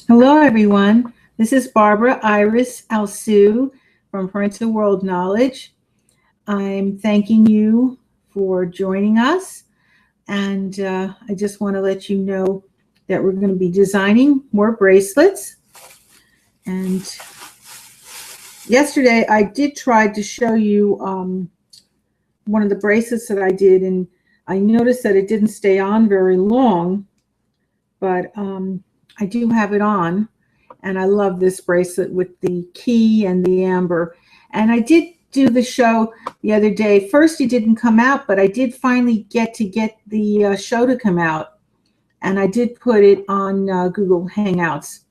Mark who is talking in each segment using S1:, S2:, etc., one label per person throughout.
S1: Hello, everyone. This is Barbara Iris Alsu from Parental World Knowledge. I'm thanking you for joining us, and I just want to let you know that we're going to be designing more bracelets. And yesterday, I did try to show you one of the bracelets that I did, and I noticed that it didn't stay on very long, but I do have it on. And I love this bracelet with the key and the amber. And I did do the show the other day. First, it didn't come out, but I did finally get the show to come out. And I did put it on Google Hangouts.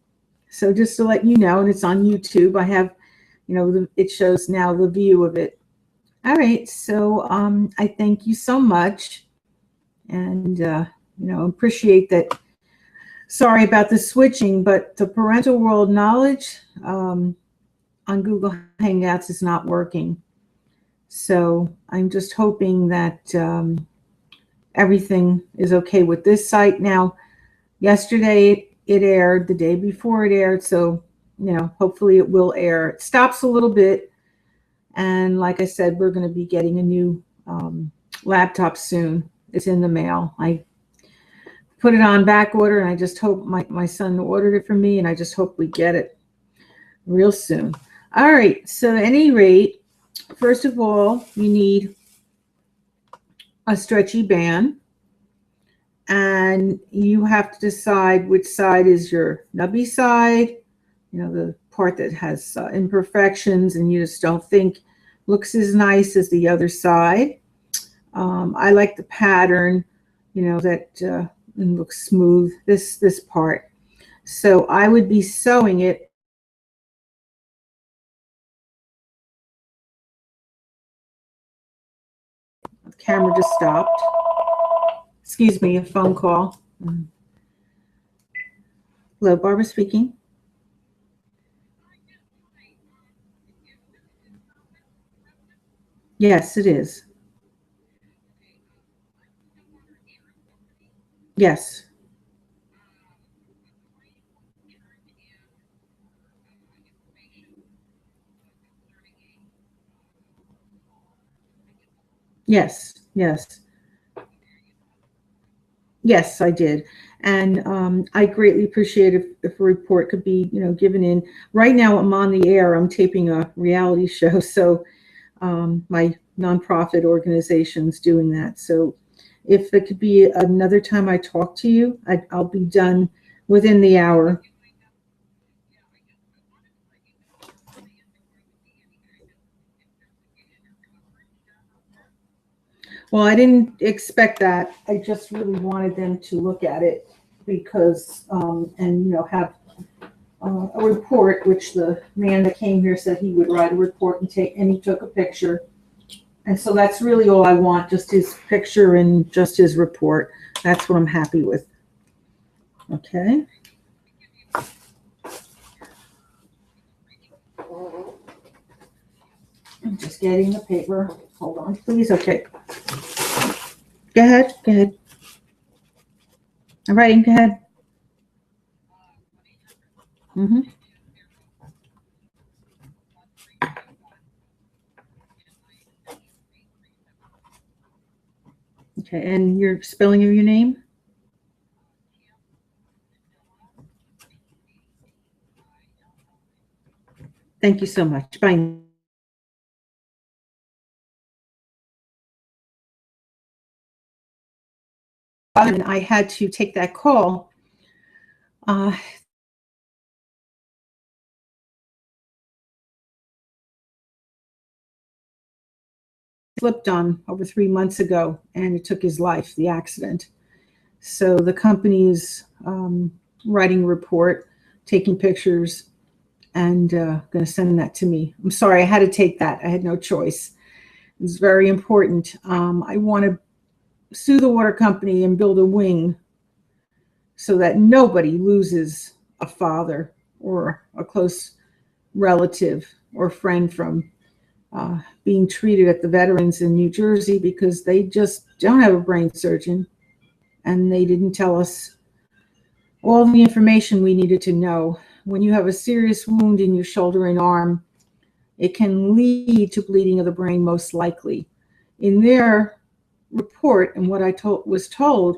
S1: So just to let you know, and it's on YouTube. I have, it shows now the view of it. All right. So I thank you so much. And, appreciate that. Sorry about the switching, but the Parental World Knowledge on Google Hangouts is not working. So I'm just hoping that everything is okay with this site. Now, yesterday it aired, the day before it aired, so hopefully it will air. It stops a little bit, and like I said, we're going to be getting a new laptop soon. It's in the mail. I put it on back order, and I just hope my son ordered it for me, and I just hope we get it real soon. All right, so at any rate, first of all, you need a stretchy band, and you have to decide which side is your nubby side, the part that has imperfections and you just don't think looks as nice as the other side. I like the pattern, that and looks smooth, this part. So I would be sewing it the camera just stopped. Excuse me, a phone call. Hello, Barbara speaking. Yes, it is. Yes. Yes, yes. Yes, I did. And I greatly appreciate if a report could be, given in. Right now I'm on the air. I'm taping a reality show. So my nonprofit organization's doing that. So if it could be another time I talk to you, I'll be done within the hour. Well, I didn't expect that. I just really wanted them to look at it because, and have a report, which the man that came here said he would write a report and he took a picture. And so that's really all I want, just his picture and just his report. That's what I'm happy with. Okay. I'm just getting the paper. Hold on, please. Okay. Go ahead. Go ahead. I'm writing. Go ahead. Mm-hmm. Okay, and your spelling of your name? Thank you so much. Bye. And I had to take that call. Slipped on over 3 months ago, and it took his life, the accident. So the company's writing a report, taking pictures, and going to send that to me. I'm sorry, I had to take that. I had no choice. It's very important. I want to sue the water company and build a wing so that nobody loses a father or a close relative or friend from being treated at the veterans in New Jersey because they just don't have a brain surgeon and they didn't tell us all the information we needed to know. When you have a serious wound in your shoulder and arm, it can lead to bleeding of the brain most likely. In their report, and what I was told,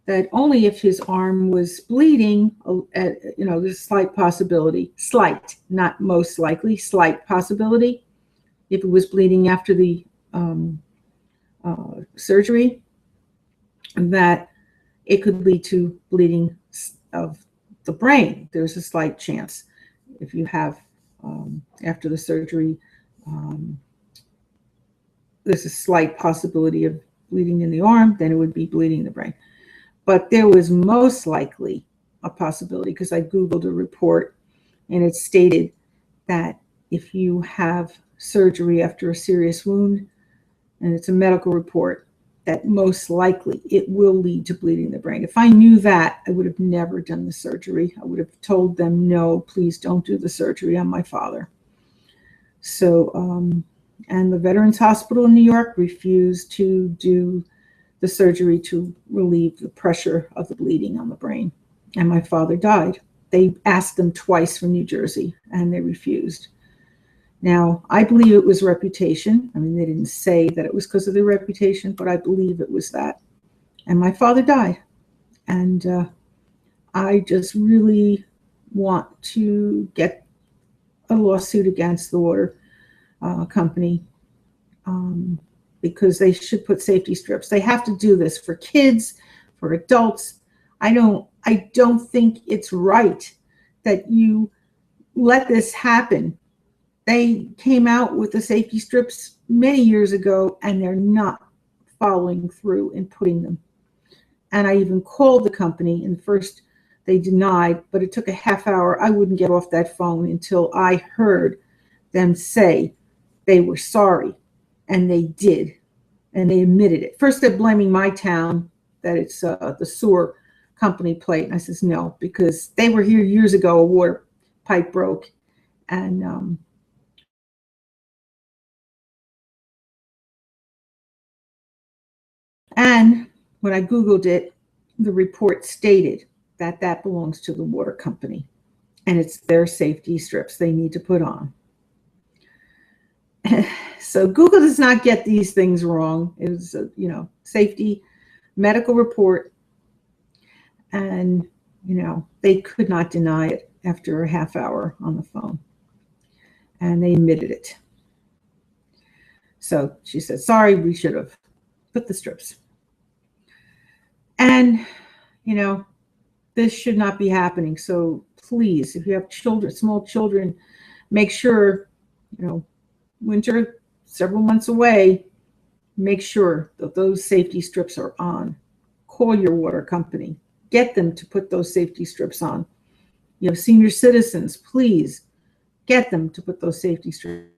S1: that only if his arm was bleeding, there's a slight possibility, slight, not most likely, slight possibility, if it was bleeding after the surgery, that it could lead to bleeding of the brain. There's a slight chance if you have, after the surgery, there's a slight possibility of bleeding in the arm, then it would be bleeding in the brain. But there was most likely a possibility, because I Googled a report and it stated that if you have surgery after a serious wound, and it's a medical report, that most likely it will lead to bleeding in the brain. If I knew that, I would have never done the surgery. I would have told them, no, please don't do the surgery on my father. So, and the Veterans Hospital in New York refused to do the surgery to relieve the pressure of the bleeding on the brain. And my father died. They asked them twice from New Jersey and they refused. Now, I believe it was reputation. I mean, they didn't say that it was because of their reputation, but I believe it was that. And my father died. And I just really want to get a lawsuit against the water company, because they should put safety strips. They have to do this for kids, for adults. I don't think it's right that you let this happen. They came out with the safety strips many years ago, and they're not following through in putting them. And I even called the company, and first they denied, but it took a half hour. I wouldn't get off that phone until I heard them say they were sorry, and they did, and they admitted it. First, they're blaming my town, that it's the sewer company plate, and I says no, because they were here years ago. A water pipe broke, and when I Googled it, the report stated that that belongs to the water company, and it's their safety strips they need to put on. So Google does not get these things wrong. It was a, safety medical report, and they could not deny it after a half hour on the phone, and they admitted it. So she said, sorry, we should have put the strips. And this should not be happening. So please, if you have children, small children, make sure, winter several months away, make sure that those safety strips are on. Call your water company. Get them to put those safety strips on. You have senior citizens, please get them to put those safety strips.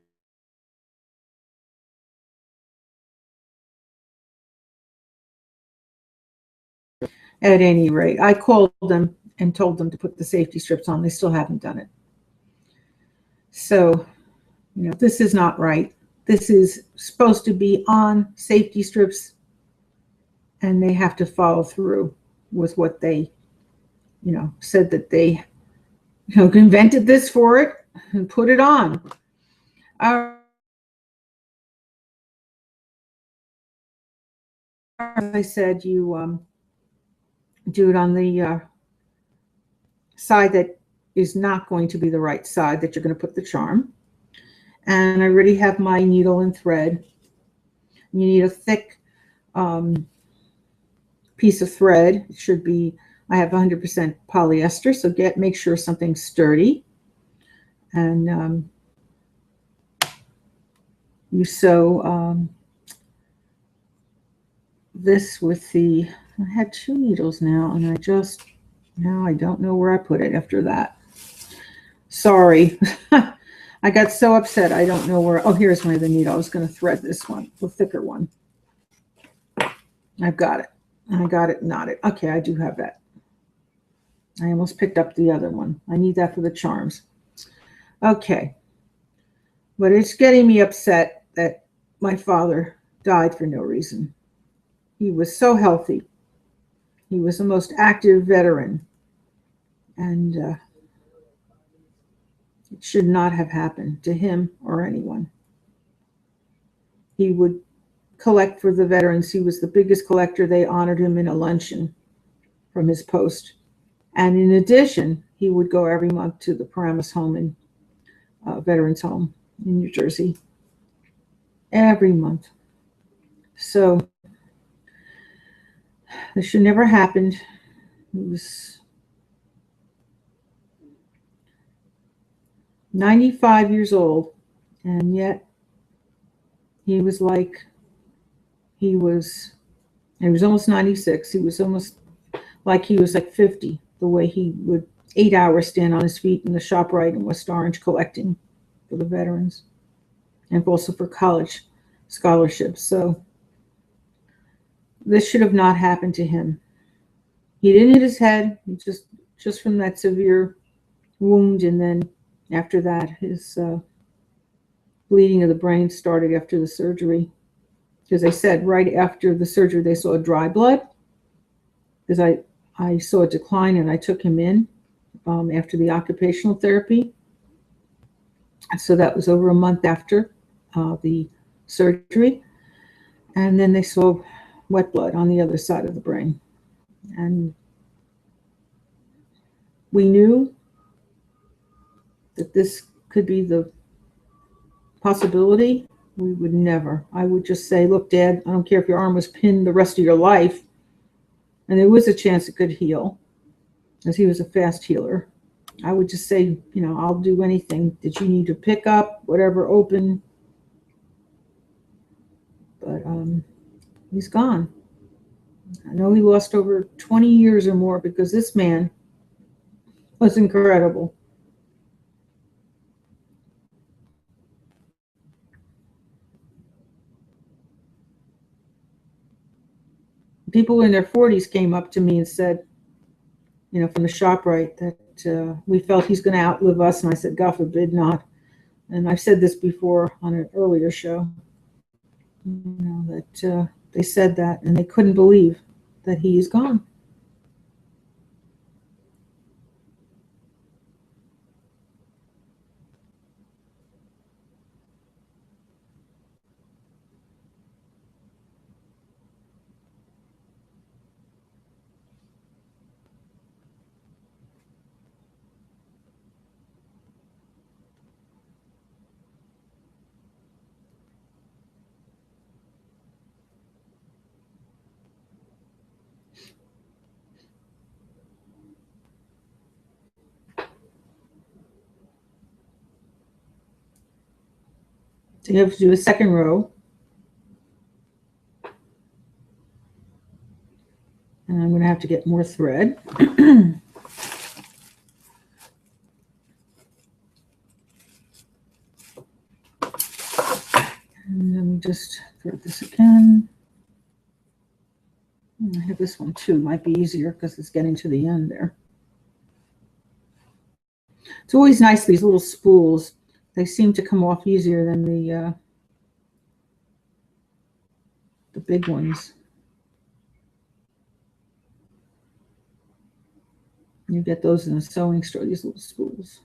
S1: At any rate, I called them and told them to put the safety strips on. They still haven't done it. So, this is not right. This is supposed to be on safety strips, and they have to follow through with what they, said that they, invented this for it and put it on. As I said, you do it on the side that is not going to be the right side that you're going to put the charm. And I already have my needle and thread. You need a thick piece of thread. It should be, I have 100% polyester, so make sure something's sturdy. And you sew this with the, I had 2 needles now, and now I don't know where I put it after that. Sorry. I got so upset. I don't know where. Oh, here's my other needle. I was going to thread this one, the thicker one. I've got it. I got it knotted. Okay, I do have that. I almost picked up the other one. I need that for the charms. Okay. But it's getting me upset that my father died for no reason. He was so healthy. He was the most active veteran. And it should not have happened to him or anyone. He would collect for the veterans. He was the biggest collector. They honored him in a luncheon from his post. And in addition, he would go every month to the Paramus home in Veterans Home in New Jersey. Every month. So this should never happened. He was 95 years old, and yet he was almost 96. He was almost like he was like 50, the way he would 8 hours stand on his feet in the ShopRite in West Orange collecting for the veterans and also for college scholarships. So this should have not happened to him. He didn't hit his head, just from that severe wound, and then after that, his bleeding of the brain started after the surgery. Because they said right after the surgery they saw dry blood. Because I saw a decline and I took him in after the occupational therapy. So that was over a month after the surgery. And then they saw wet blood on the other side of the brain. And we knew that this could be the possibility. We would never. I would just say, look, Dad, I don't care if your arm was pinned the rest of your life. And there was a chance it could heal, as he was a fast healer. I would just say, I'll do anything that you need to pick up, whatever open. But he's gone. I know he lost over 20 years or more because this man was incredible. People in their 40s came up to me and said, from the ShopRite, that we felt he's going to outlive us. And I said, God forbid not. And I've said this before on an earlier show, that they said that and they couldn't believe that he is gone. So you have to do a second row. And I'm going to have to get more thread. And let me just thread this again. I have this one too. Might be easier because it's getting to the end there. It's always nice, these little spools. They seem to come off easier than the big ones. You get those in a sewing store, these little spools.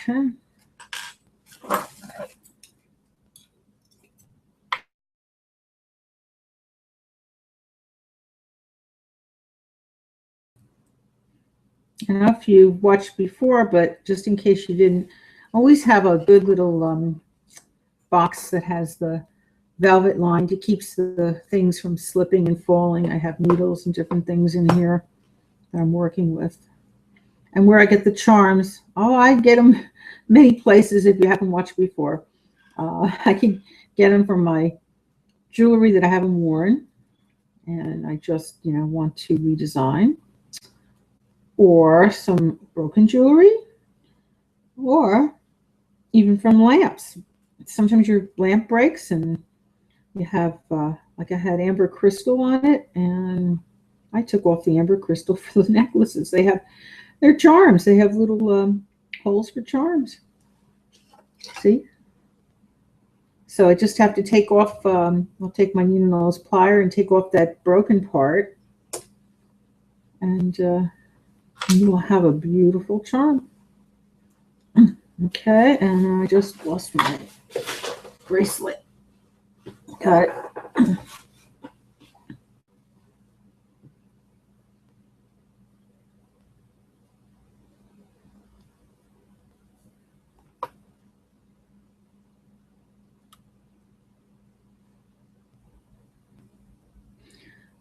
S1: Okay. And if you watched before, but just in case you didn't, always have a good little box that has the velvet lined. It keeps the things from slipping and falling. I have needles and different things in here that I'm working with. And where I get the charms, I get them many places if you haven't watched before. I can get them from my jewelry that I haven't worn and I just, want to redesign, or some broken jewelry, or even from lamps. Sometimes your lamp breaks and you have, like I had amber crystal on it, and I took off the amber crystal for the necklaces. They're charms. They have little holes for charms. See? So I just have to take off, I'll take my needle nose plier and take off that broken part. And you will have a beautiful charm. Okay, and I just lost my bracelet. Got it.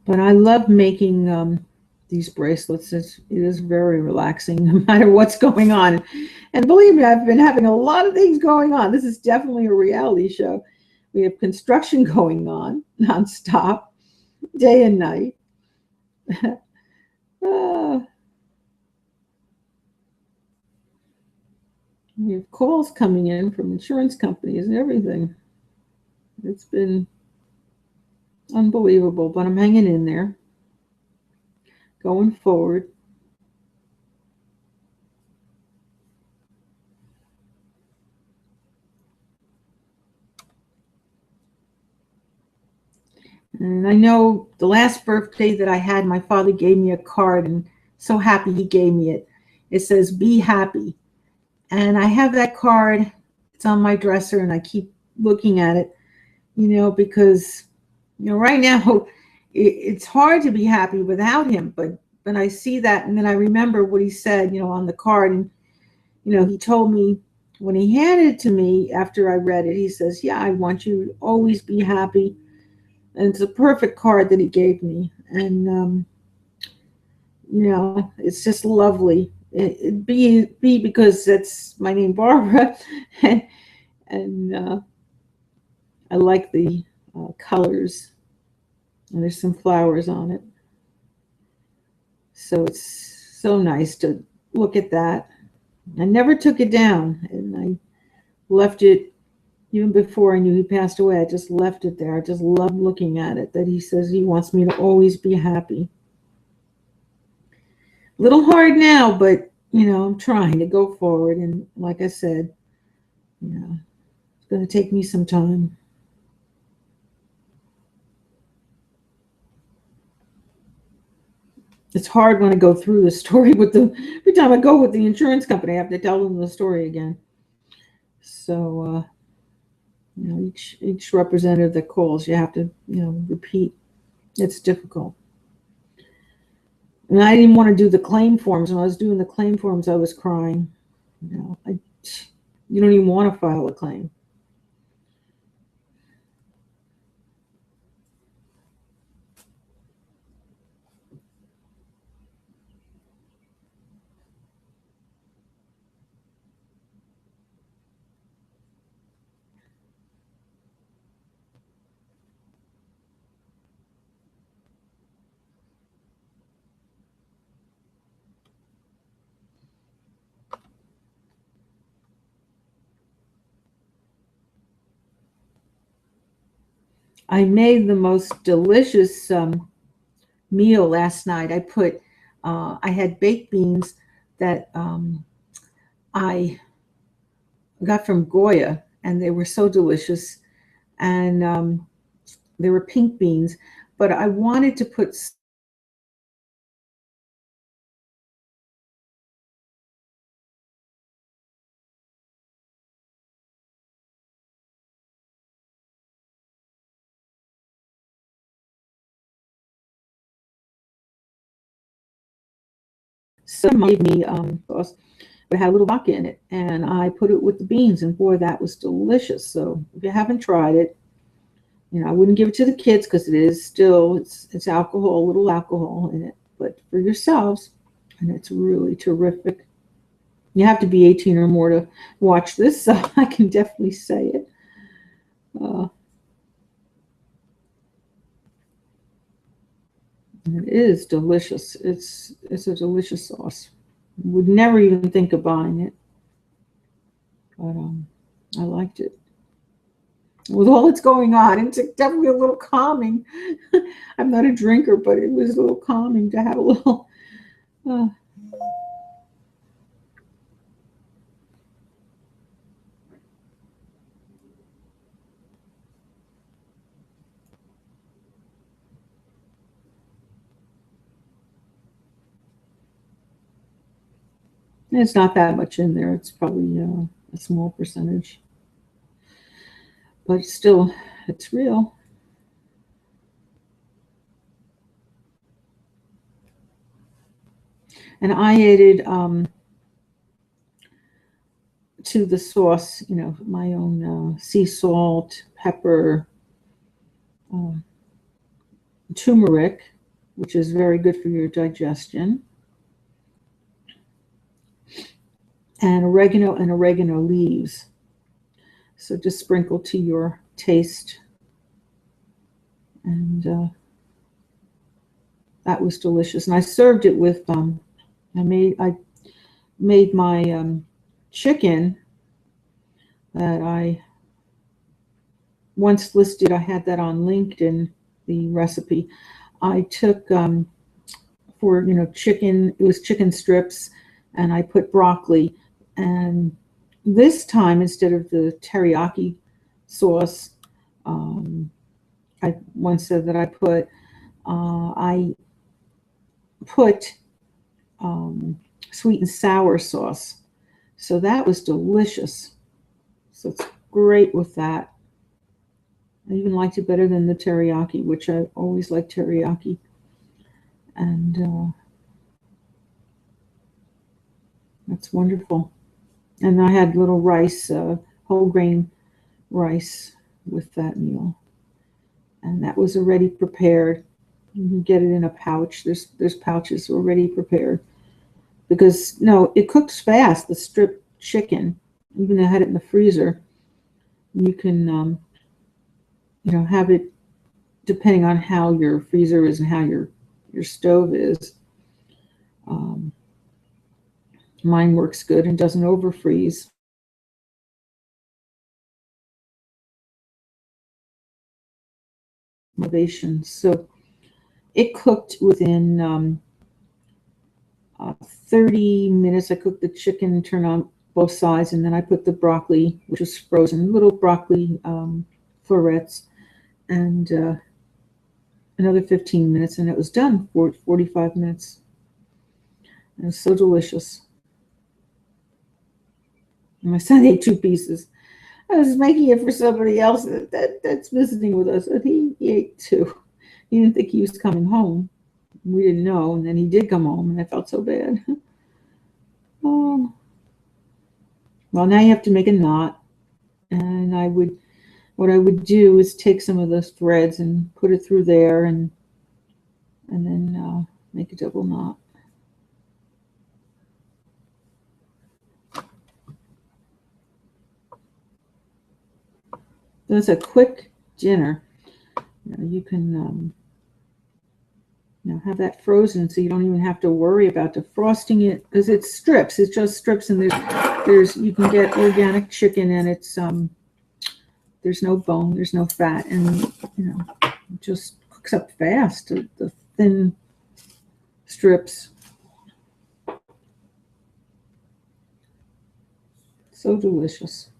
S1: But I love making these bracelets. It is very relaxing no matter what's going on. And believe me, I've been having a lot of things going on. This is definitely a reality show. We have construction going on nonstop, day and night. We have calls coming in from insurance companies and everything. It's been unbelievable, but I'm hanging in there, going forward. And I know the last birthday that I had, my father gave me a card, and so happy he gave me it. It says, "Be happy." And I have that card. It's on my dresser, and I keep looking at it, because, right now it's hard to be happy without him. But I see that, and then I remember what he said, on the card. And, he told me when he handed it to me after I read it, he says, "Yeah, I want you to always be happy." And it's a perfect card that he gave me. And, it's just lovely. It be because that's my name, Barbara. and I like the colors. And there's some flowers on it. So it's so nice to look at that. I never took it down. And I left it even before I knew he passed away. I just left it there. I just love looking at it, that he says he wants me to always be happy. A little hard now, but, I'm trying to go forward. And like I said, it's going to take me some time. It's hard when I go through the story every time I go with the insurance company, I have to tell them the story again. So, each representative that calls, you have to, repeat. It's difficult. And I didn't want to do the claim forms. When I was doing the claim forms, I was crying. You don't even want to file a claim. I made the most delicious meal last night. I had baked beans that I got from Goya, and they were so delicious. And they were pink beans, but I wanted to put some gave me sauce, but it had a little vodka in it, and I put it with the beans, and boy, that was delicious. So if you haven't tried it, I wouldn't give it to the kids because it is still it's alcohol, a little alcohol in it, but for yourselves, and it's really terrific. You have to be 18 or more to watch this, so I can definitely say it. It is delicious. It's a delicious sauce. Would never even think of buying it, but I liked it. with all that's going on. It's definitely a little calming. I'm not a drinker, but it was a little calming to have a little. Uh, There's not that much in there. It's probably a small percentage. But still, it's real. And I added to the sauce, my own sea salt, pepper, turmeric, which is very good for your digestion, and oregano leaves. So just sprinkle to your taste. And that was delicious. And I served it with I made my chicken that I once listed. I had that on LinkedIn, the recipe. I took for chicken. It was chicken strips, and I put broccoli. And this time, instead of the teriyaki sauce, I once said that I put sweet and sour sauce. So that was delicious. So it's great with that. I even liked it better than the teriyaki, which I always like teriyaki. And that's wonderful. And I had little rice, whole grain rice with that meal. And that was already prepared. You can get it in a pouch. There's pouches already prepared. Because, no, it cooks fast, the strip chicken. Even though I had it in the freezer, you can, have it depending on how your freezer is and how your stove is. Mine works good and doesn't overfreeze. So it cooked within 30 minutes. I cooked the chicken, turned on both sides, and then I put the broccoli, which was frozen, little broccoli florets, and another 15 minutes, and it was done for 45 minutes. And it was so delicious. And my son ate 2 pieces. I was making it for somebody else that's visiting with us, and he ate 2. He didn't think he was coming home. We didn't know, and then he did come home, and I felt so bad. Oh. Well, now you have to make a knot, and what I would do is take some of those threads and put it through there, and then make a double knot. So it's a quick dinner. You can have that frozen, so you don't even have to worry about defrosting it, because it's strips. It's just strips, and there's you can get organic chicken, and it's there's no bone, there's no fat, and it just cooks up fast. The thin strips, so delicious.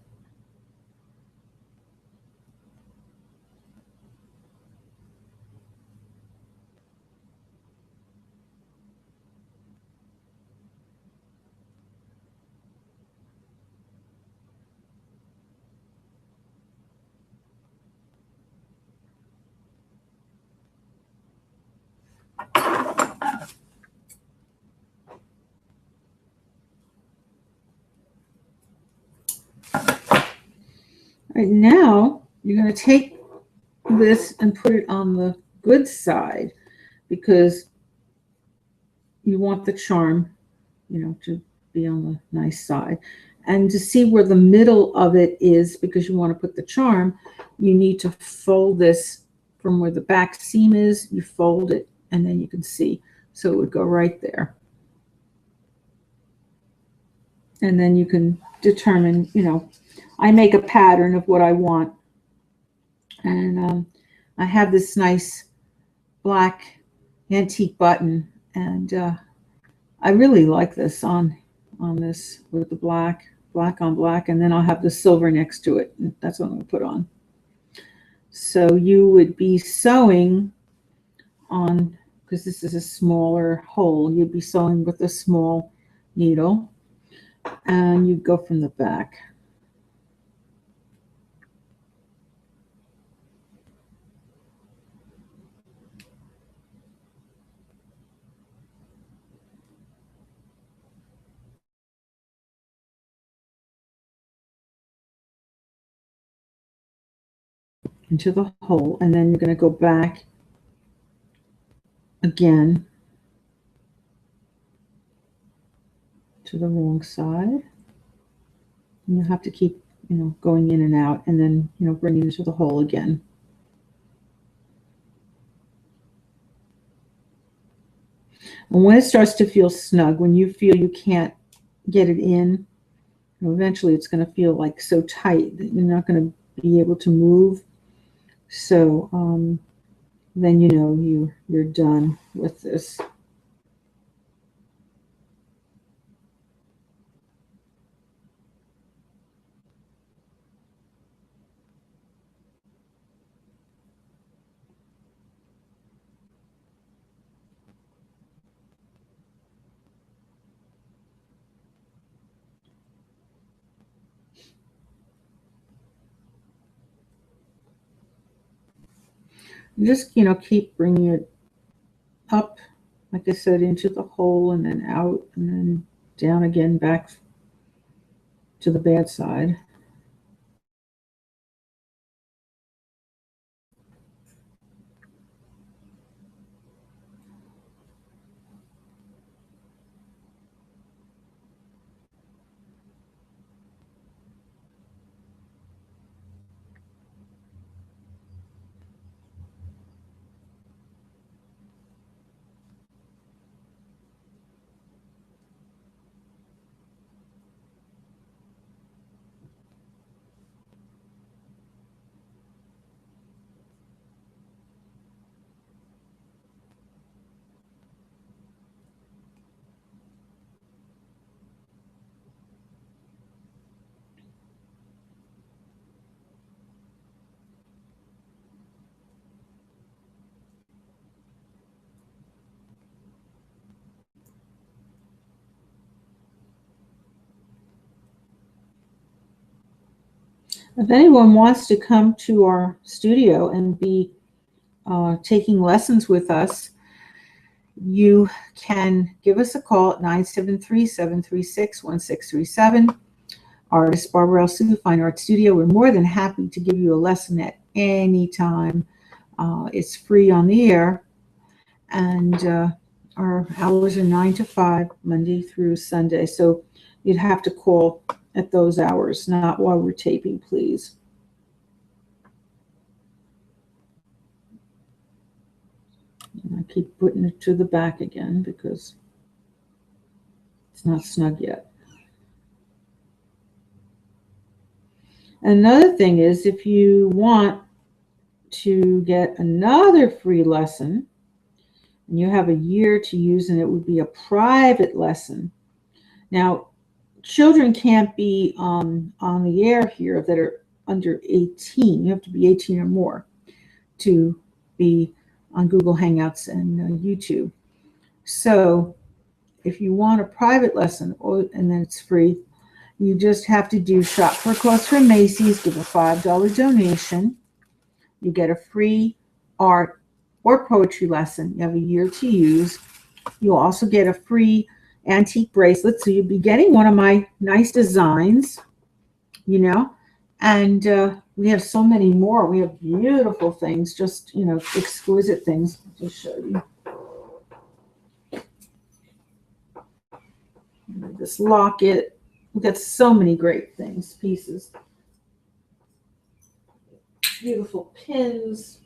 S1: All right, now you're going to take this and put it on the good side, because you want the charm, to be on the nice side. And to see where the middle of it is, because you want to put the charm, you need to fold this from where the back seam is. You fold it, and then you can see. So it would go right there. And then you can determine, I make a pattern of what I want And I have this nice black antique button, and I really like this on this with the black on black, and then I'll have the silver next to it. That's what I'm going to put on. So you would be sewing on, because this is a smaller hole, you'd be sewing with a small needle, and you'd go from the back. Into the hole, and then you're going to go back again to the wrong side. And you have to keep, going in and out, and then, bring it into the hole again. And when it starts to feel snug, when you feel you can't get it in, eventually it's going to feel like so tight that you're not going to be able to move. So then you're done with this. Just keep bringing it up, like I said, into the hole, and then out, and then down again, back to the bad side. If anyone wants to come to our studio and be taking lessons with us, you can give us a call at 973-736-1637. Artist Barbara L. Sue, Fine Art Studio. We're more than happy to give you a lesson at any time. It's free on the air, and our hours are 9 to 5, Monday through Sunday. So you'd have to call at those hours, not while we're taping, please. And I keep putting it to the back again because it's not snug yet. Another thing is, if you want to get another free lesson, and you have a year to use, and it would be a private lesson. Now, children can't be on the air here that are under 18. You have to be 18 or more to be on Google Hangouts and YouTube. So if you want a private lesson, and then it's free, you just have to do Shop for a Cause from Macy's, give a $5 donation. You get a free art or poetry lesson. You have a year to use. You'll also get a free antique bracelet. So you'll be getting one of my nice designs, and we have so many more. We have beautiful things, just, exquisite things to show you. This locket. We've got so many great things, pieces. Beautiful pins.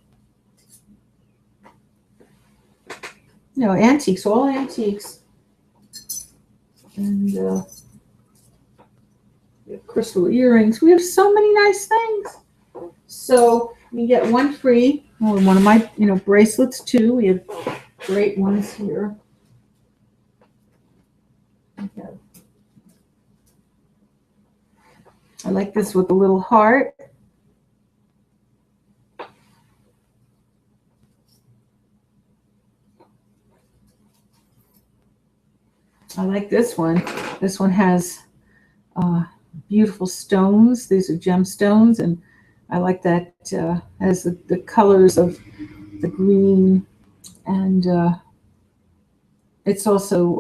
S1: Antiques, all antiques. And we have crystal earrings. We have so many nice things. So You get one free. Oh, one of my, bracelets too. We have great ones here. Okay. I like this with a little heart. I like this one. This one has beautiful stones. These are gemstones, and I like that has the colors of the green, and it's also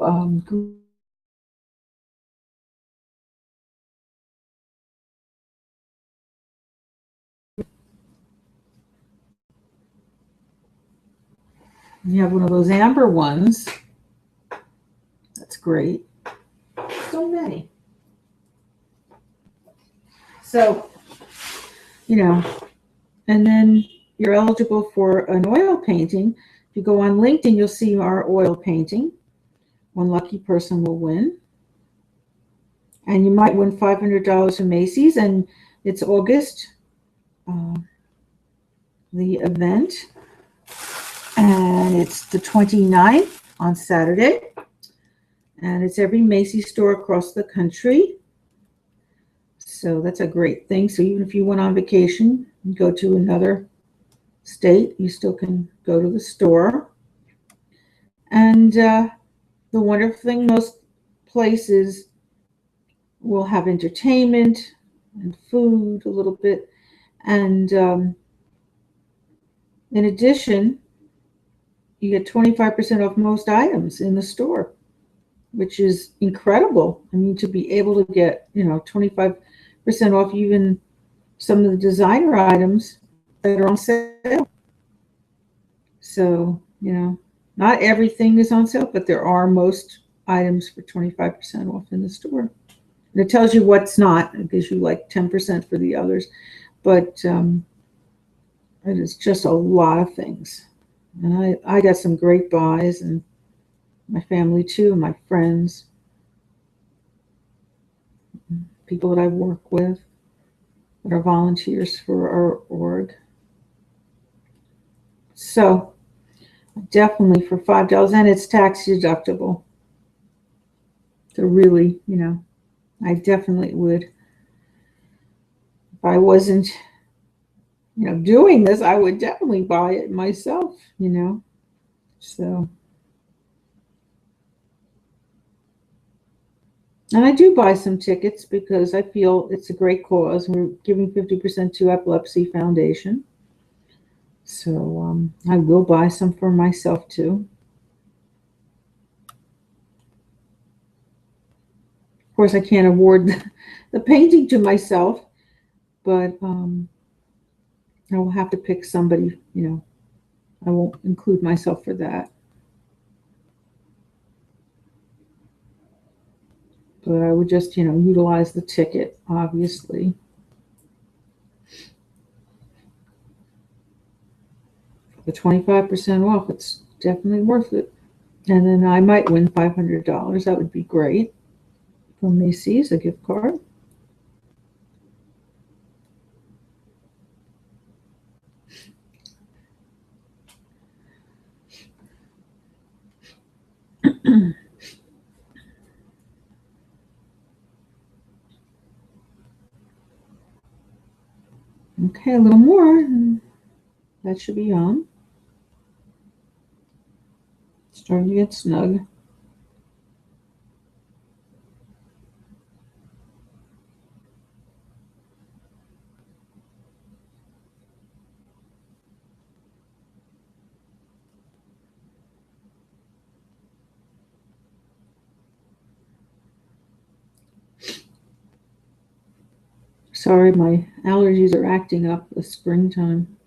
S1: you have one of those amber ones. That's great. So many. So, and then you're eligible for an oil painting. If you go on LinkedIn, you'll see our oil painting. One lucky person will win. And you might win $500 from Macy's, and it's August, the event. And it's the 29th on Saturday. And it's every Macy's store across the country. So that's a great thing. So even if you went on vacation and go to another state, you still can go to the store. And the wonderful thing, most places will have entertainment and food a little bit. And in addition, you get 25% off most items in the store, which is incredible. I mean, to be able to get, 25% off even some of the designer items that are on sale. So, not everything is on sale, but there are most items for 25% off in the store. And it tells you what's not. It gives you like 10% for the others. But it is just a lot of things. And I got some great buys, and my family too, and my friends, people that I work with that are volunteers for our org. So definitely for $5, and it's tax deductible. So really, I definitely would. If I wasn't, doing this, I would definitely buy it myself, So, and I do buy some tickets because I feel it's a great cause. We're giving 50% to Epilepsy Foundation. So I will buy some for myself too. Of course, I can't award the painting to myself, but I will have to pick somebody, I won't include myself for that. But I would just, utilize the ticket, obviously. The 25% off, it's definitely worth it. And then I might win $500. That would be great. From Macy's, a gift card. Okay, a little more. That should be on. Starting to get snug. Sorry, my allergies are acting up this springtime.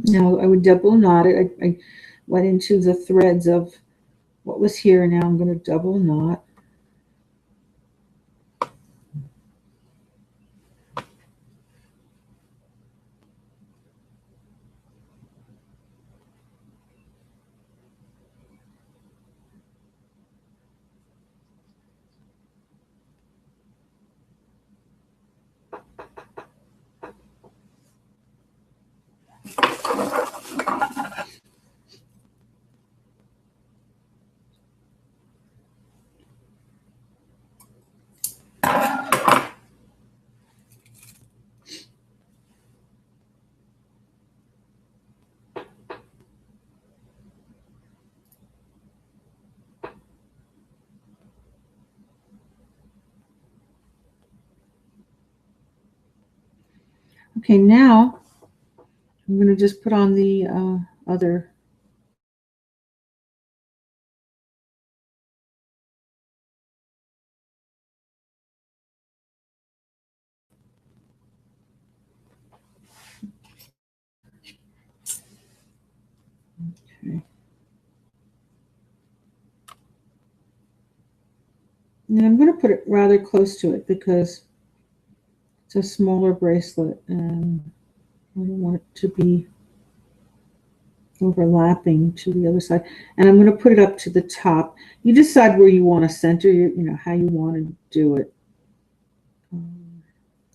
S1: Now I would double knot it. I went into the threads of what was here, and now I'm going to double knot. Okay, now I'm going to just put on the other. Okay. And I'm going to put it rather close to it because it's a smaller bracelet and I don't want it to be overlapping to the other side. And I'm going to put it up to the top. You decide where you want to center, how you want to do it.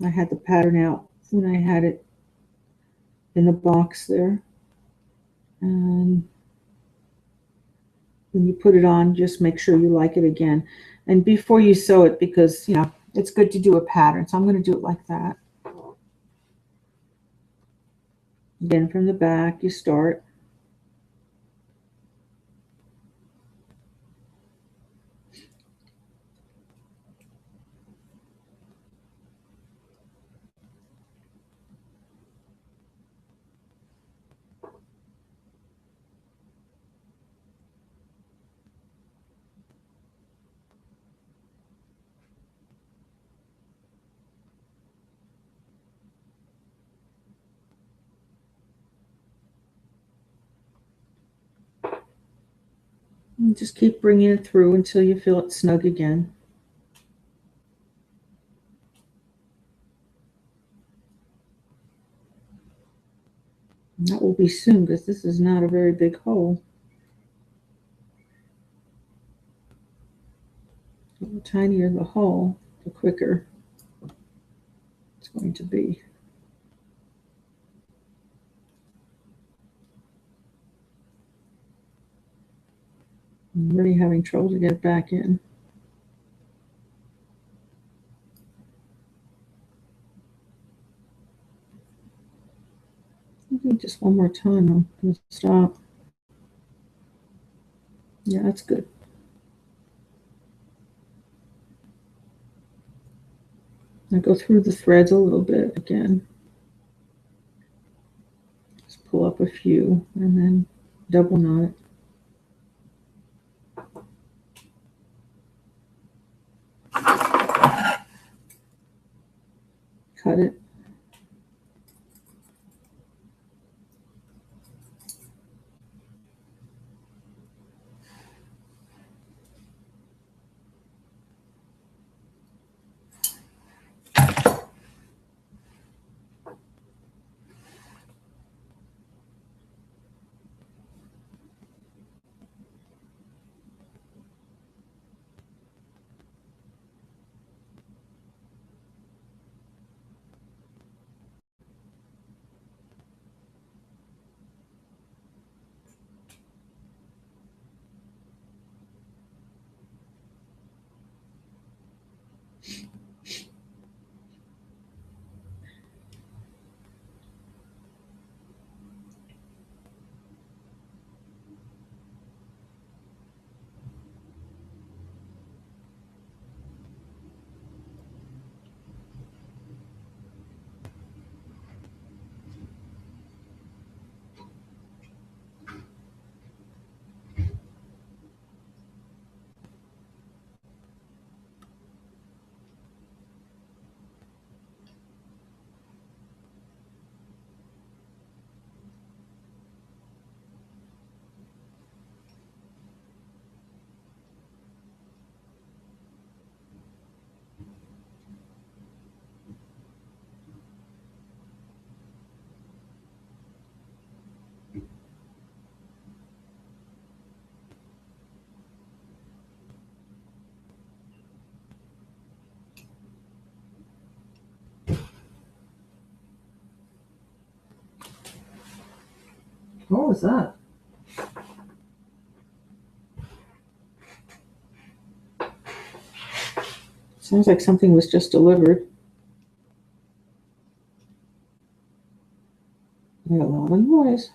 S1: I had the pattern out when I had it in the box there. And when you put it on, just make sure you like it again. And before you sew it, because, it's good to do a pattern. So I'm going to do it like that. Again, from the back, you start. And just keep bringing it through until you feel it snug again. And that will be soon because this is not a very big hole. The tinier the hole, the quicker it's going to be. I'm really having trouble to get it back in. I think just one more time, I'm going to stop. Yeah, that's good. Now go through the threads a little bit again. Just pull up a few and then double knot it. Cut it. What was that? Sounds like something was just delivered. I got a lot of noise.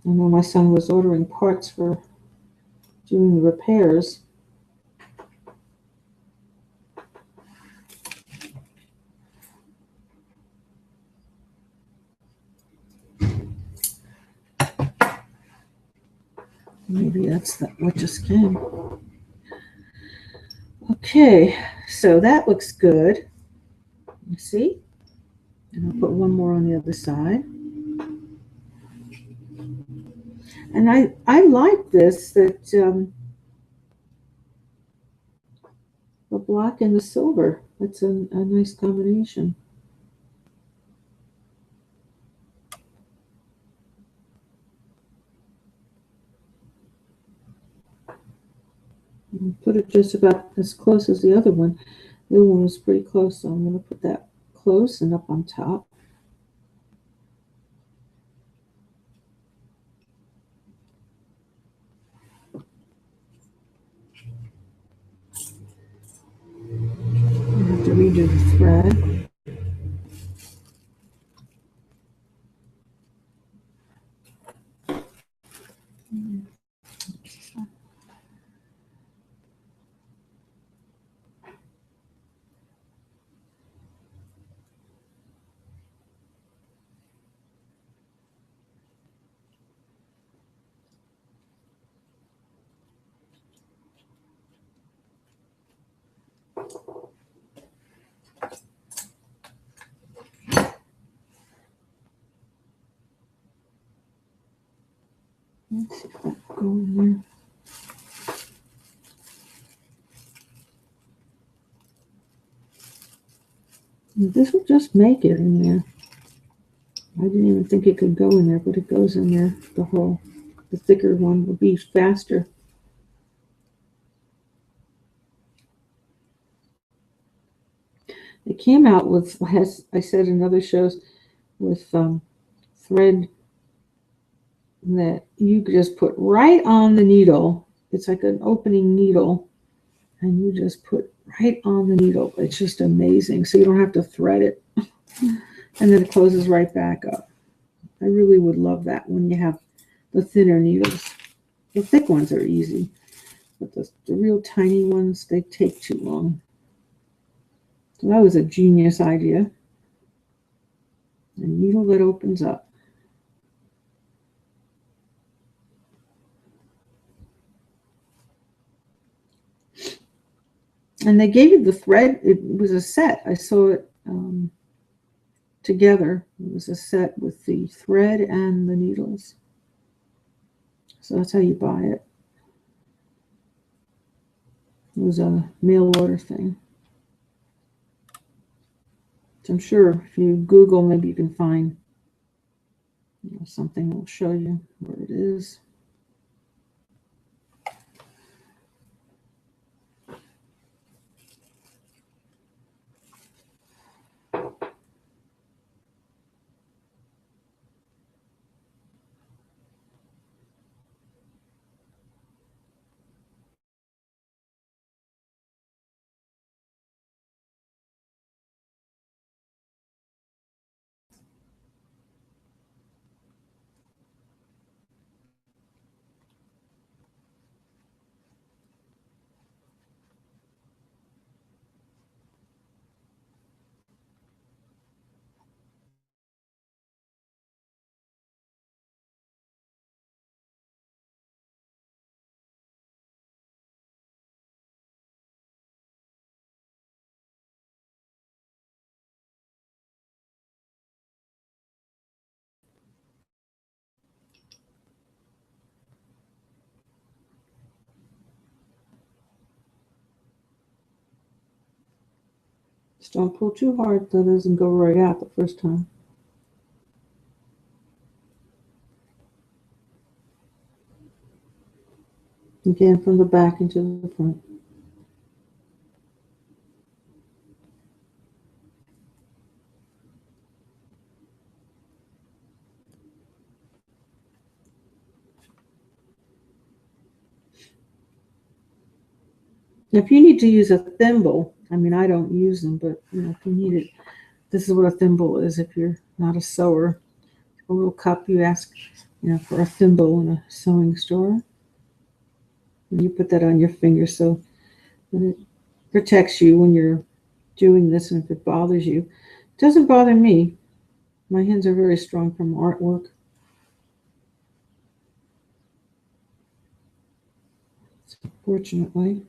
S1: I know my son was ordering parts for doing the repairs. Maybe that's what just came. Okay, so that looks good. You see? And I'll put one more on the other side. And I like this, that the black and the silver. That's a nice combination. I'll put it just about as close as the other one. The other one was pretty close, so I'm going to put that close and up on top. I have to redo the thread. Let's see if that will go in there. This will just make it in there. I didn't even think it could go in there, but it goes in there. The thicker one will be faster. It came out with, as I said in other shows, with thread that you could just put right on the needle. It's like an opening needle, and you just put right on the needle. It's just amazing. So you don't have to thread it. And then it closes right back up. I really would love that when you have the thinner needles. The thick ones are easy, but the real tiny ones, they take too long. So that was a genius idea. A needle that opens up. And they gave you the thread. It was a set. I saw it together. It was a set with the thread and the needles. So that's how you buy it. It was a mail order thing. So I'm sure if you Google, maybe you can find something that will show you where it is. Just don't pull too hard so it doesn't go right out the first time. Again, from the back into the front. If you need to use a thimble, I mean, I don't use them, but you know, if you need it, this is what a thimble is. If you're not a sewer, a little cup you ask, you know, for a thimble in a sewing store. And you put that on your finger so that it protects you when you're doing this, and if it bothers you. It doesn't bother me. My hands are very strong from artwork. Fortunately.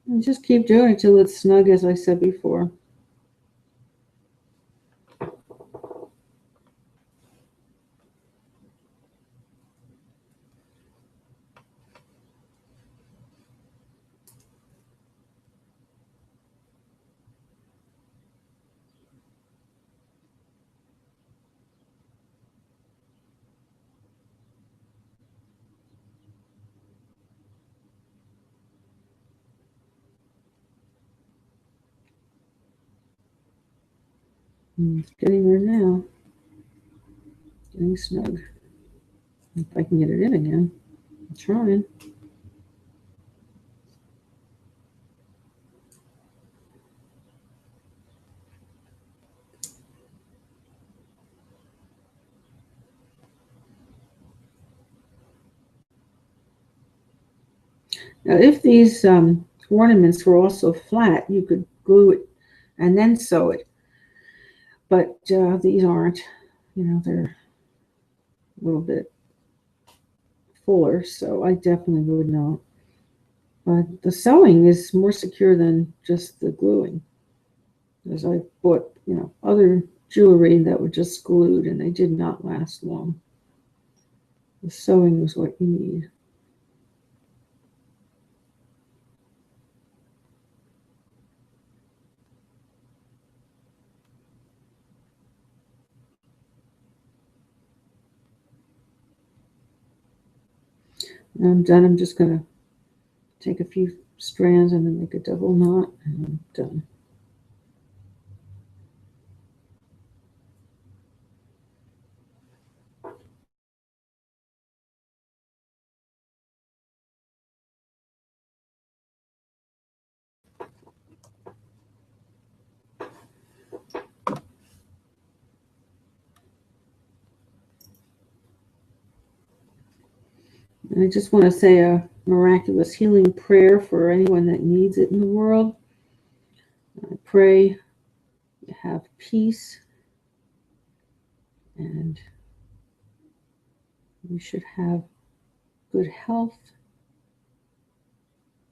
S1: And just keep doing it till it's snug, as I said before. It's getting there now. Getting snug. If I can get it in again. I'm trying. Now, if these ornaments were also flat, you could glue it and then sew it. But these aren't. You know, they're a little bit fuller, so I definitely would not. But the sewing is more secure than just the gluing. Because I bought, you know, other jewelry that were just glued and they did not last long. The sewing was what you need. And I'm done. I'm just going to take a few strands and then make a double knot, and I'm done. And I just want to say a miraculous healing prayer for anyone that needs it in the world. I pray you have peace, and you should have good health,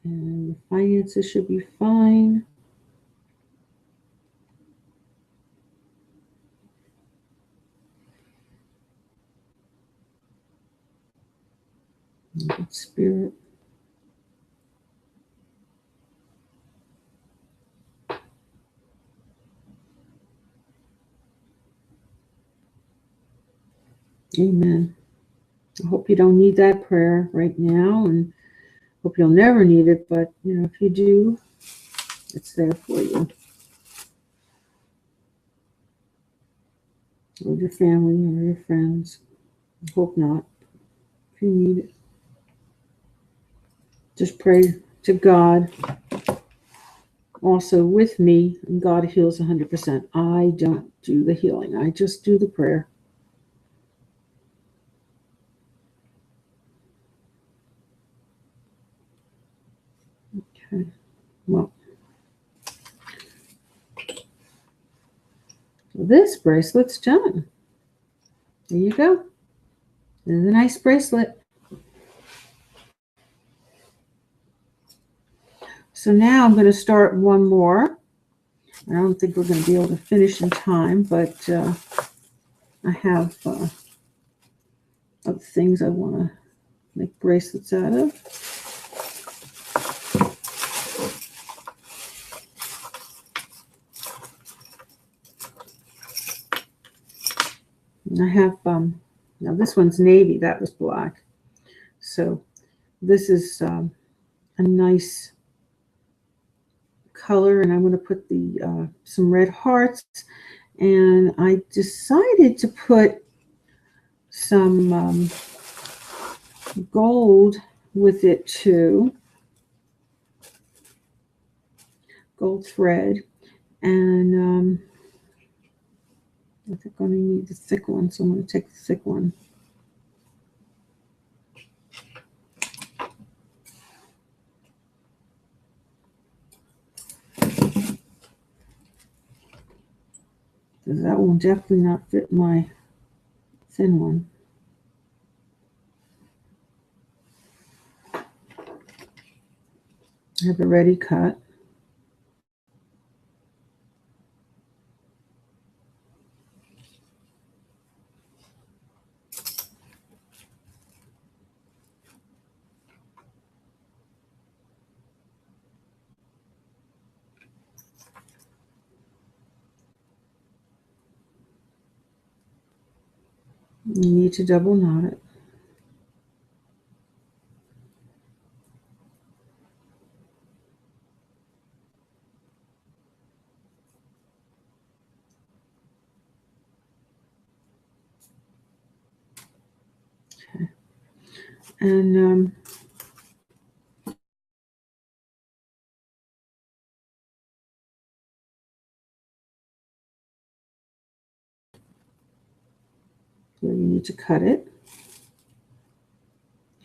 S1: and your finances should be fine. Good spirit. Amen. I hope you don't need that prayer right now, and hope you'll never need it, but if you do, it's there for you. Or your family or your friends. I hope not. If you need it, just pray to God also with me, and God heals 100%. I don't do the healing. I just do the prayer. Okay. Well, this bracelet's done. There you go. There's a nice bracelet. So now I'm going to start one more. I don't think we're going to be able to finish in time, but I have other things I want to make bracelets out of. And I have, now this one's navy, that was black. So this is a nice color, and I'm going to put the some red hearts, and I decided to put some gold with it too, gold thread, and I think I'm going to need the thick one, so I'm going to take the thick one. Because that will definitely not fit my thin one. I have it ready cut. You need to double knot it. Okay. And so you need to cut it.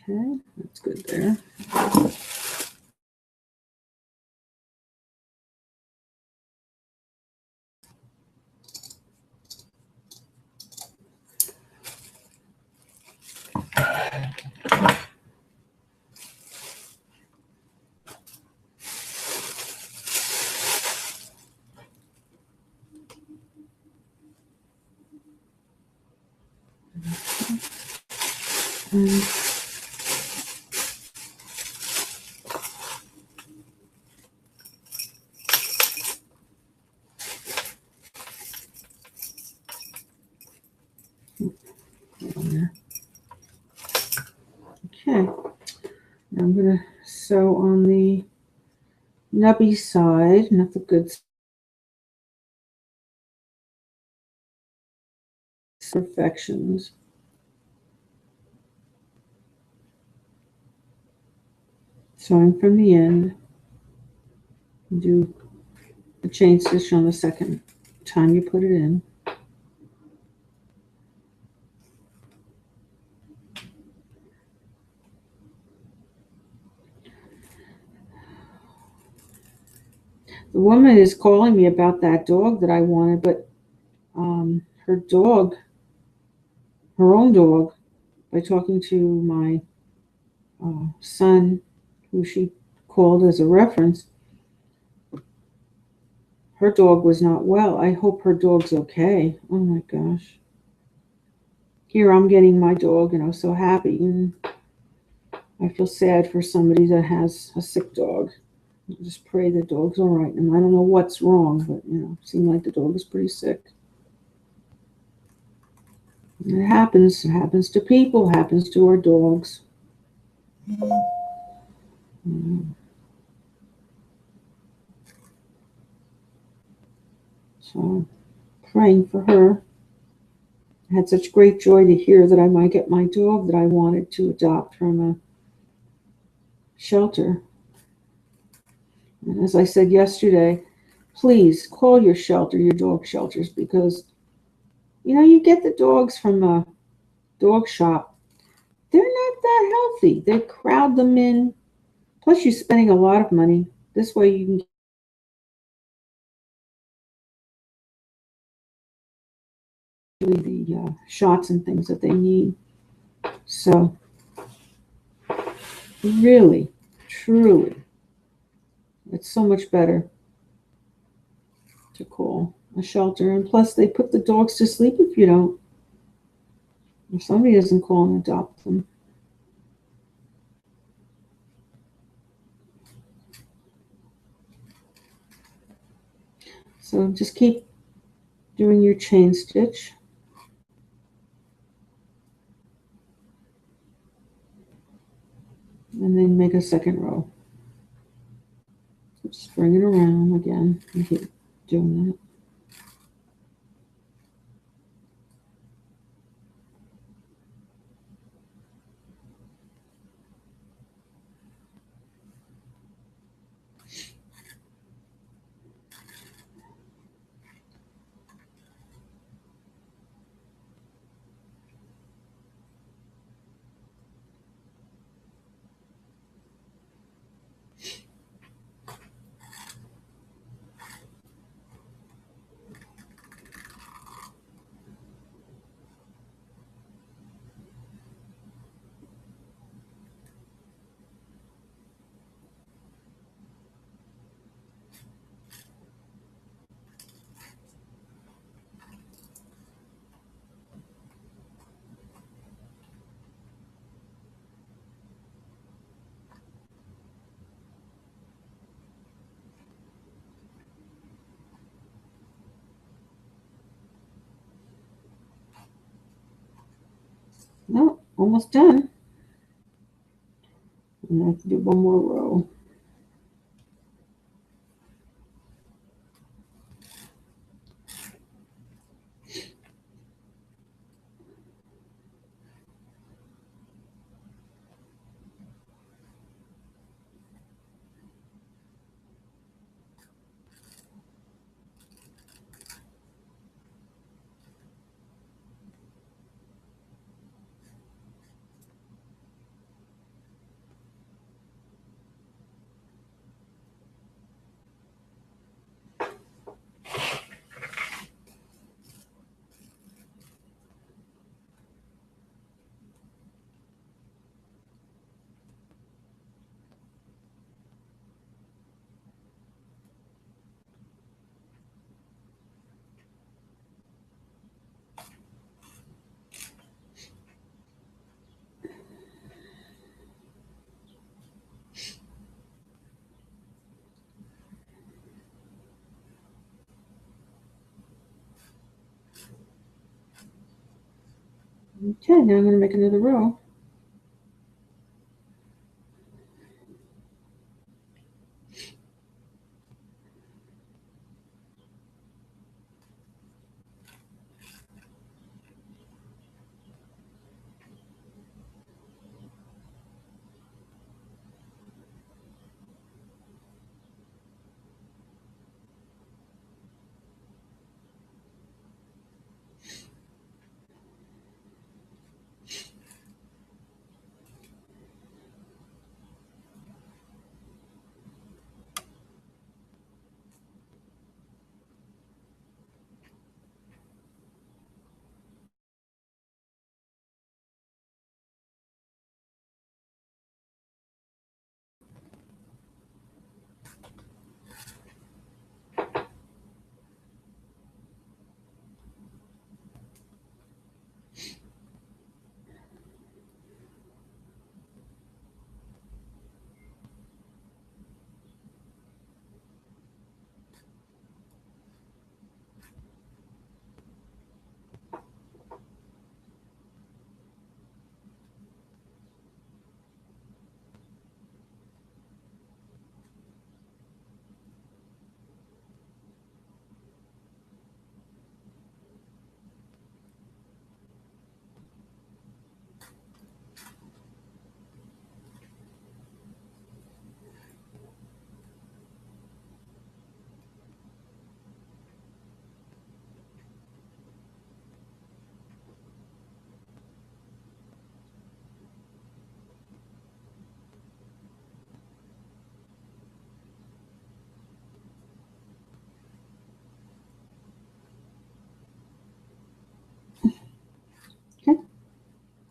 S1: Okay, that's good there. And okay, now I'm going to sew on the nubby side, not the good perfections. Sewing from the end. Do the chain stitch on the second time you put it in. The woman is calling me about that dog that I wanted, but her dog, her own dog, by talking to my son, who she called as a reference, her dog was not well. I hope her dog's okay. Oh my gosh. Here I'm getting my dog, and I was so happy, and I feel sad for somebody that has a sick dog. I just pray the dog's all right. And I don't know what's wrong, but it seemed like the dog was pretty sick. And it happens. It happens to people. It happens to our dogs. So, praying for her. I had such great joy to hear that I might get my dog that I wanted to adopt from a shelter. And as I said yesterday, please call your shelter your dog shelters, because you get the dogs from a dog shop. They're not that healthy. They crowd them in. Plus, you're spending a lot of money. This way, you can get the shots and things that they need. So, really, truly, it's so much better to call a shelter. And plus, they put the dogs to sleep if you don't. If somebody doesn't call and adopt them. So just keep doing your chain stitch. And then make a second row. Just bring it around again and keep doing that. No, almost done. And I have to do one more row. Okay, now I'm going to make another row.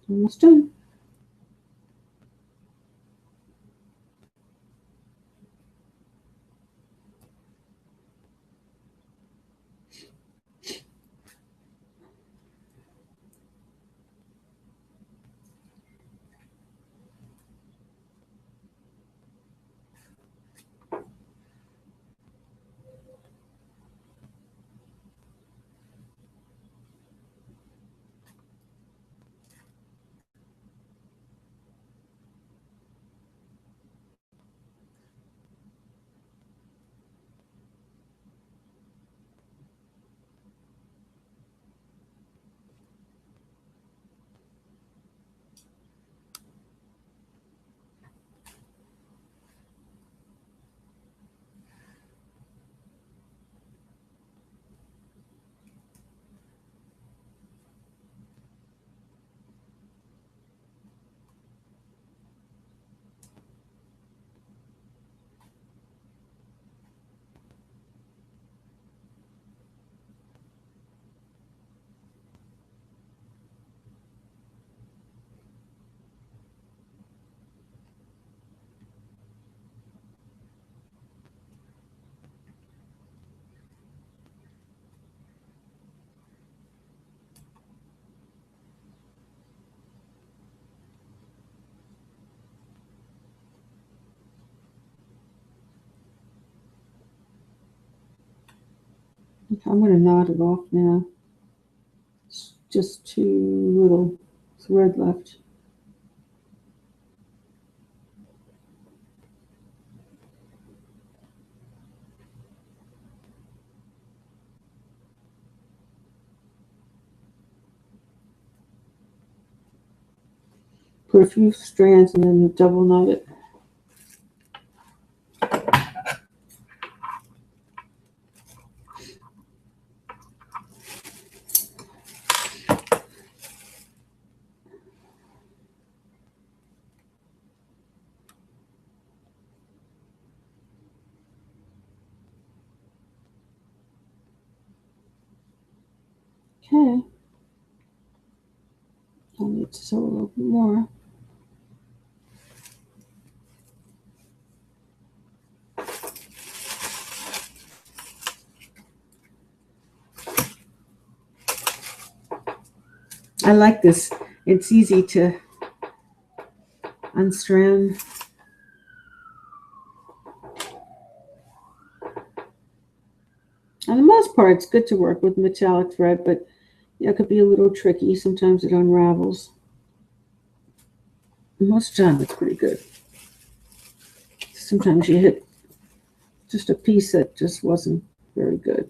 S1: Almost done. Okay, I'm going to knot it off now. It's just too little thread left. Put a few strands and then double knot it. Okay. I need to sew a little bit more. I like this. It's easy to unstrand. On the most part, it's good to work with metallic thread, but it could be a little tricky. Sometimes it unravels. Most of the time, it's pretty good. Sometimes you hit just a piece that just wasn't very good.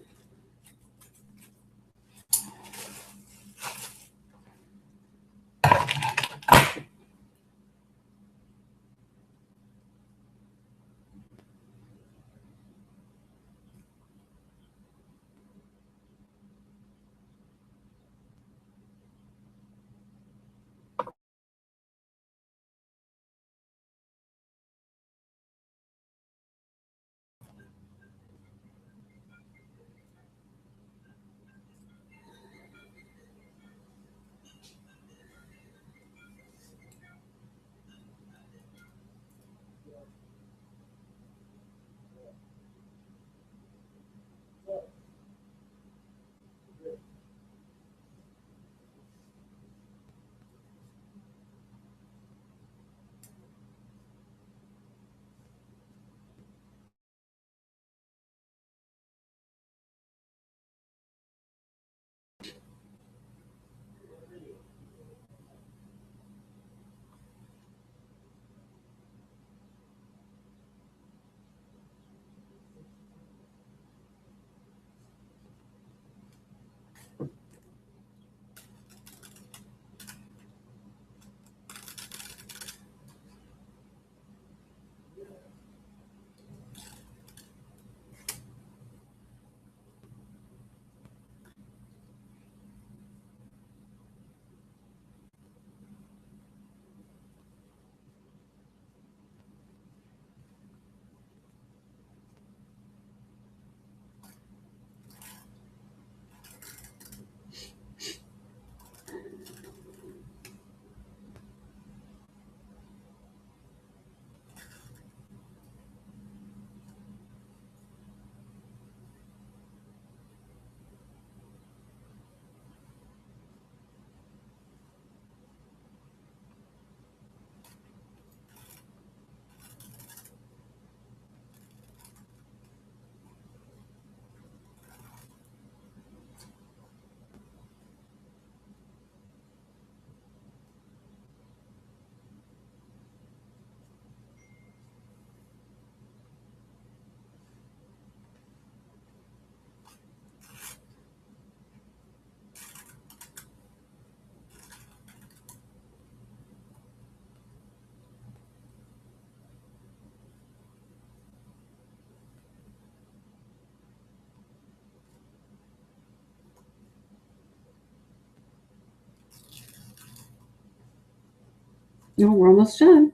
S1: No, we're almost done.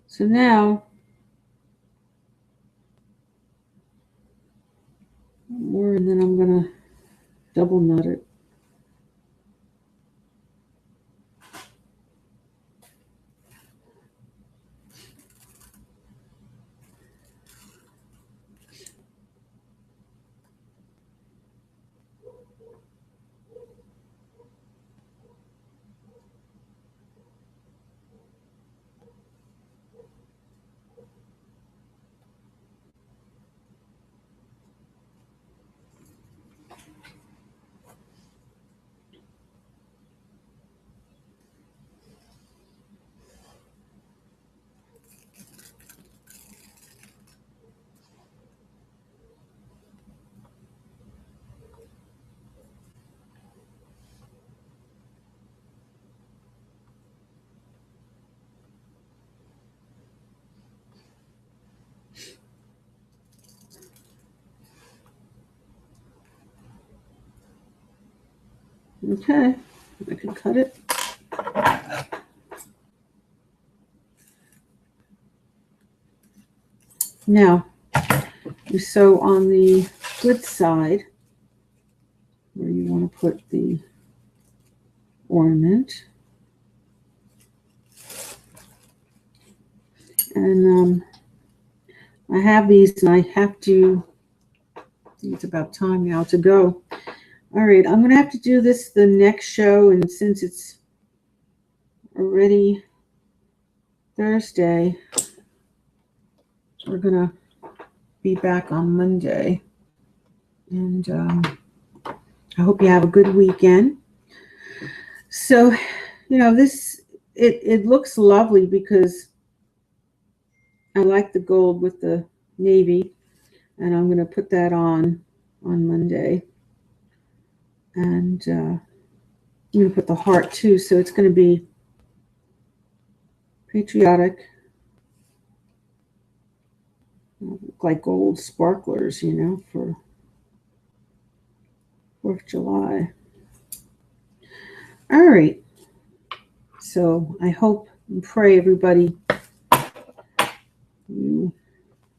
S1: So now more, and then I'm going to double knot it. Okay, I can cut it. Now, you sew on the good side where you want to put the ornament. And I have these, and I have to, I think it's about time now to go. All right, I'm going to have to do this the next show, and since it's already Thursday, we're going to be back on Monday. And I hope you have a good weekend. So, you know, this, it looks lovely because I like the gold with the navy, and I'm going to put that on Monday. And I'm going to put the heart too, so it's going to be patriotic. Look like gold sparklers, you know, for 4th of July. All right. So I hope and pray everybody you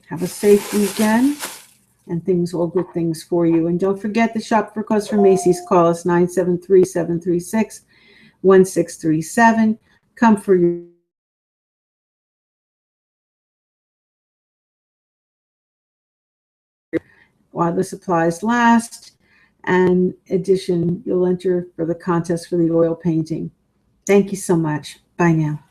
S1: have a safe weekend and all good things for you. And don't forget to shop for clothes from Macy's. Call us 973-736-1637. Come for your while the supplies last. And in addition, you'll enter for the contest for the oil painting. Thank you so much. Bye now.